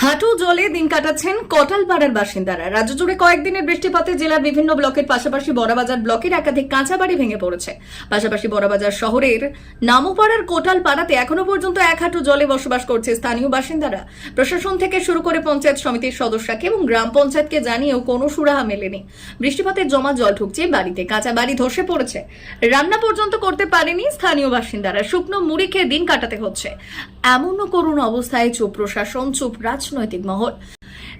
হাঁটু জলে দিন কাটাচ্ছেন কটালপাড়ার বাসিন্দারা। রাজ্য জুড়ে কয়েকদিনের বৃষ্টিপাতে জেলার বিভিন্ন ব্লকের পাশাপাশি বড়বাজার ব্লকের একাধিক কাঁচা বাড়ি ভেঙে পড়েছে। পাশাপাশি বড়বাজার শহরের নামোপাড়ার কোটালপাড়াতে এখনো পর্যন্ত এক হাঁটু জলে বসবাস করছে স্থানীয় বাসিন্দারা। প্রশাসন থেকে শুরু করে পঞ্চায়েত সমিতির সদস্যকে এবং গ্রাম পঞ্চায়েতকে জানিয়েও কোনো সুরাহা মেলেনি। বৃষ্টিপাতের জমা জল ঢুকছে বাড়িতে, কাঁচা বাড়ি ধসে পড়েছে। রান্না পর্যন্ত করতে পারেনি স্থানীয় বাসিন্দারা, শুকনো মুড়ি খেয়ে দিন কাটাতে হচ্ছে। এমনও করুণ অবস্থায় চুপ প্রশাসন, চুপ রাজনৈতিক মহল।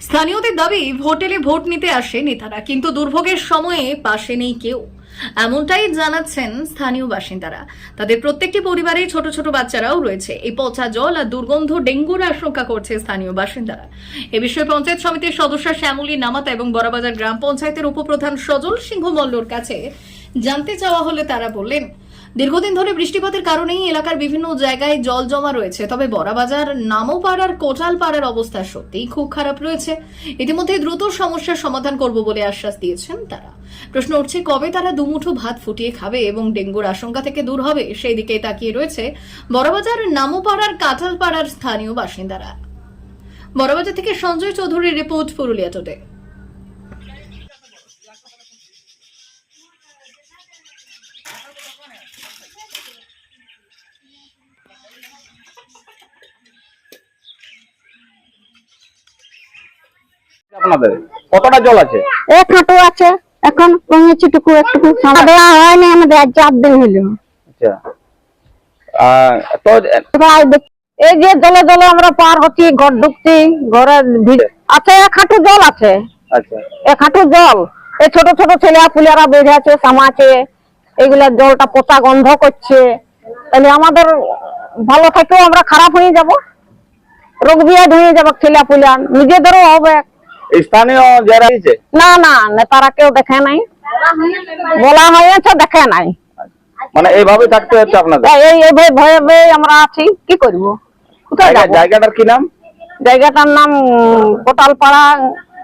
স্থানীয়দের দাবি হোটেলে ভোট নিতে আসে নেতারা, কিন্তু দুর্ভোগের সময়ে পাশে নেই কেউ। এমনটাই জানাচ্ছেন স্থানীয় বাসিন্দারা। তাদের প্রত্যেকটি পরিবারে ছোট ছোট বাচ্চারাও রয়েছে। এই পচা জল আর দুর্গন্ধ ডেঙ্গুর আশঙ্কা করছে স্থানীয় বাসিন্দারা। এ বিষয়ে পঞ্চায়েত সমিতির সদস্য শ্যামলী নামাতা এবং বড়বাজার গ্রাম পঞ্চায়েতের উপপ্রধান সজল সিংহ মল্লর কাছে জানতে চাওয়া হলে তারা বললেন, দীর্ঘদিন ধরে বৃষ্টিপাতের কারণেই এলাকার বিভিন্ন জায়গায় জল জমা রয়েছে। তবে বড়বাজার নামোপাড়ার কোটালপাড়ার অবস্থা সত্যিই খুব খারাপ রয়েছে। ইতিমধ্যে দ্রুত সমস্যার সমাধান করব বলে আশ্বাস দিয়েছেন তারা। প্রশ্ন উঠছে, কবে তারা দুমুঠো ভাত ফুটিয়ে খাবে এবং ডেঙ্গুর আশঙ্কা থেকে দূর হবে, সেই দিকে তাকিয়ে রয়েছে বড়বাজার নামোপাড়ার কাঁঠালপাড়ার স্থানীয় বাসিন্দারা। বড়বাজার থেকে সঞ্জয় চৌধুরীর রিপোর্ট, পুরুলিয়া টুডে। আপনাদের কতটা জল আছে? এক হাঁটু আছে, এখন কমেছে টুকু একটু। খাওয়া দাওয়া হয়নি আমাদের, আজ 4 দিন হলো। আচ্ছা, তো এই যে জলে জলে আমরা পার হচ্ছি, ঘর ঢুকছি, ঘরে আছে এক হাঁটু জল আছে। আচ্ছা, এক হাঁটু জল। এই ছোট ছোট ছেলে পুলেরা বেড়ে আছে, সামাছে, এগুলা জলটা পচা গন্ধ করছে। তাহলে আমাদের ভালো থাকেও আমরা খারাপ হয়ে যাব, রোগ বিয়াদ হয়ে যাবো ছেলে পুলিয়া, নিজেদেরও হবে। স্থানীয় যারা আছে না না, নেতারা কেউ দেখে নাই, বলা হয়েছে দেখে নাই। মানে এইভাবে থাকতে হচ্ছে আপনাদের? এই ভয়ে ভয়ে আমরা আছি, কি করব? কোথায় যাব? জায়গাটার কি নাম? জায়গাটার নাম কোটালপাড়া।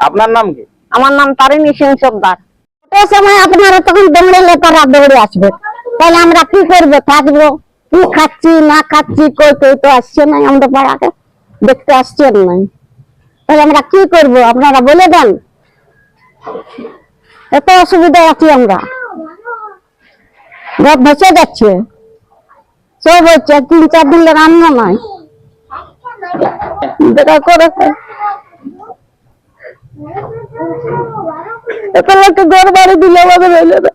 আপনার নাম কি? আমার নাম তারিণী সিং সর্দার। এই সময় আপনারা তখন দৌড়ে নেতারা দৌড়ে আসবে, তাহলে আমরা কি করবো? থাকবো কি? খাচ্ছি না খাচ্ছি, কই কই তো আসছে নাই, আমাদের পাড়াকে দেখতে আসছেন নাই, তাহলে আমরা কি করবো? আপনারা বলে দেন। এত অসুবিধা আছি আমরা, ঘর ভেসে যাচ্ছে, সব হচ্ছে। 3-4 দিন রান্না নাই, দেখা করে এত লোককে ঘর বাড়ি দিলে আমাদের হইলে না।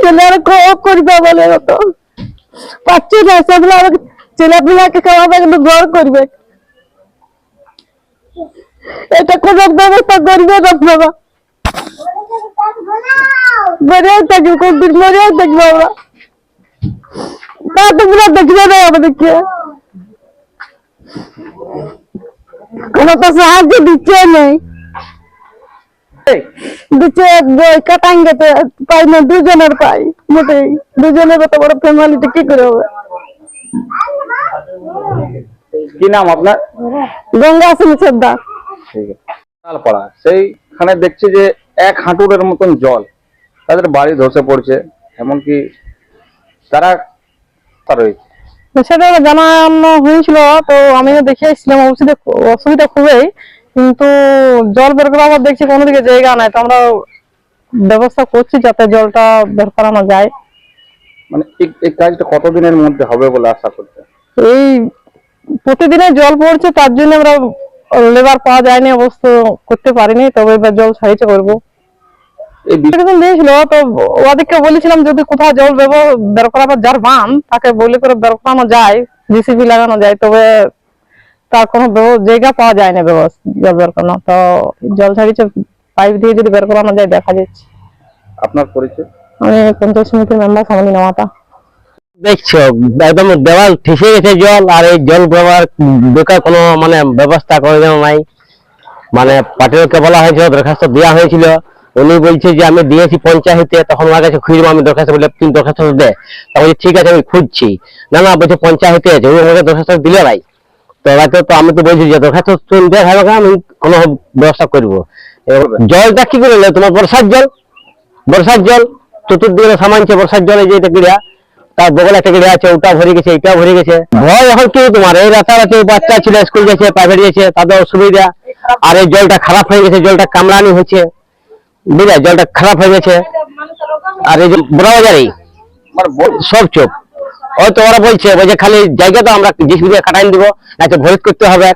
ছেলেরা করবে বলে তো পাচ্ছি না, সেগুলো ছেলেপিলাকে খাওয়াবে, কিন্তু ঘর করবে, এটা কোন ব্যবস্থা করবে না বাবা। মরেও থাকবে, কোনদিন মরেও থাকবো আমরা, তা তোমরা দেখবে না আমাদেরকে, কোনো তো সাহায্য দিচ্ছে নেই। দিচ্ছে বই কাটাঙ্গে পাই না, দুজনের পাই, মোটেই দুজনের কত বড় ফ্যামিলিতে কি করে হবে? কি নাম আপনার? গঙ্গা সিং সর্দার। ঠিক আছে। সেইখানে দেখছি যে এক হাঁটুরের মতন জল, তাদের বাড়ি ধসে পড়ছে, এমনকি তারা রয়েছে। সেটা জানানো হয়েছিল, তো আমিও দেখে এসেছিলাম। অসুবিধা খুবই, কিন্তু জল বের করা আবার দেখছি কোনো দিকে জায়গা নাই, তো আমরা ব্যবস্থা করছি যাতে জলটা বের করানো যায়। মানে এই কাজটা কতদিনের মধ্যে হবে বলে আশা করছে? এই প্রতিদিনে জল পড়ছে, তার জন্য আমরা লেবার পাওয়া যায়নি, অবশ্য করতে পারিনি, তবে এবার জল সাহায্য করবো। দিয়েছিল তো ওদেরকে বলেছিলাম যদি কোথাও জল বের করাবার যার বান তাকে বলে করে বের করানো যায়, জিসিবি লাগানো যায়, তবে তার কোনো জায়গা পাওয়া যায় না ব্যবস্থা জল বের করানো। তো জল ছাড়িয়েছে, পাইপ দিয়ে যদি বের করানো যায় দেখা যাচ্ছে। আপনার পরিচয়? আমি পঞ্চায়েত সমিতির মেম্বার শ্যামলী নামাতা। দেখছো একদম দেওয়াল ঠেসে গেছে জল, আর এই জল ব্যবহার ঢোকার কোনো মানে ব্যবস্থা করে দেওয়া নাই। মানে পার্টিকে বলা হয়েছিল, দরখাস্ত দেওয়া হয়েছিল, উনি বলছে যে আমি দিয়েছি পঞ্চায়েতে, তখন ওনার কাছে খুঁজবো আমি দরখাস্ত, বলে তুমি দরখাস্ত দে, তখন ঠিক আছে আমি খুঁজছি। না না বলছে পঞ্চায়েতে আছে, উনি আমাকে দরখাস্ত দিলে নাই। তো তো আমি তো বলছি যে দরখাস্ত দেখ আমি কোনো ব্যবস্থা করবো। জলটা কি করে তোমার বর্ষার জল, চতুর্দিকে সামানছে বর্ষার জলে যে এটা ক্রিয়া, তার বগলে একটা গেড়ে আছে, ওটা ভরে গেছে, এটাও ভরে গেছে। ভয় এখন কি তোমার, এই রাতারাতি বাচ্চা ছিল স্কুল গেছে, প্রাইভেট গেছে, তাদের অসুবিধা। আর এই জলটা খারাপ হয়ে গেছে, জলটা কামড়ানি হচ্ছে, বুঝলে, জলটা খারাপ হয়ে গেছে। আর এই যে বড়বাজারে সব চোখ, হয়তো ওরা বলছে খালি জায়গা তো আমরা জিসিবি দিয়ে কাটাই দিব, না তো ভরিত করতে হবে,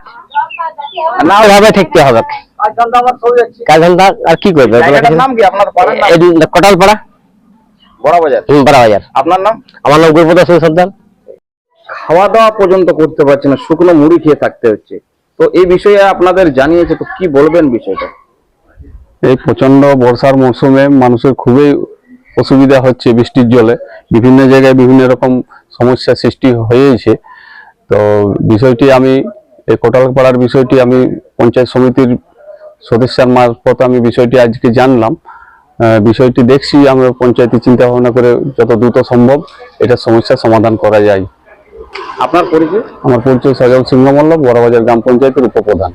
না ওইভাবে ঠেকতে হবে। কাজ ধন্দা আর কি করবে? নাম কি আপনার পাড়ার নাম? কোটালপাড়া, বড়বাজার। বড়বাজার। আপনার নাম? আমার নাম গুরুপদ সিং সর্দার। খাওয়া দাওয়া পর্যন্ত করতে পারছে না, শুকনো মুড়ি খেয়ে থাকতে হচ্ছে। তো এই বিষয়ে আপনাদের জানিয়েছে, তো কি বলবেন বিষয়টা? এই প্রচন্ড বর্ষার মৌসুমে মানুষের খুবই অসুবিধা হচ্ছে। বৃষ্টির জলে বিভিন্ন জায়গায় বিভিন্ন রকম সমস্যা সৃষ্টি হয়েছে। তো বিষয়টি আমি এই কোটালপাড়ার বিষয়টি আমি পঞ্চায়েত সমিতির সদস্যের মারফত আমি বিষয়টি আজকে জানলাম। বিষয়টি দেখছি আমরা পঞ্চায়েতে চিন্তা ভাবনা করে যত দ্রুত সম্ভব এটা সমস্যার সমাধান করা যায়। আপনার পরিচয়? আমার পরিচয় সজল সিংহ মল্ল, বড়বাজার গ্রাম পঞ্চায়েতের উপপ্রধান।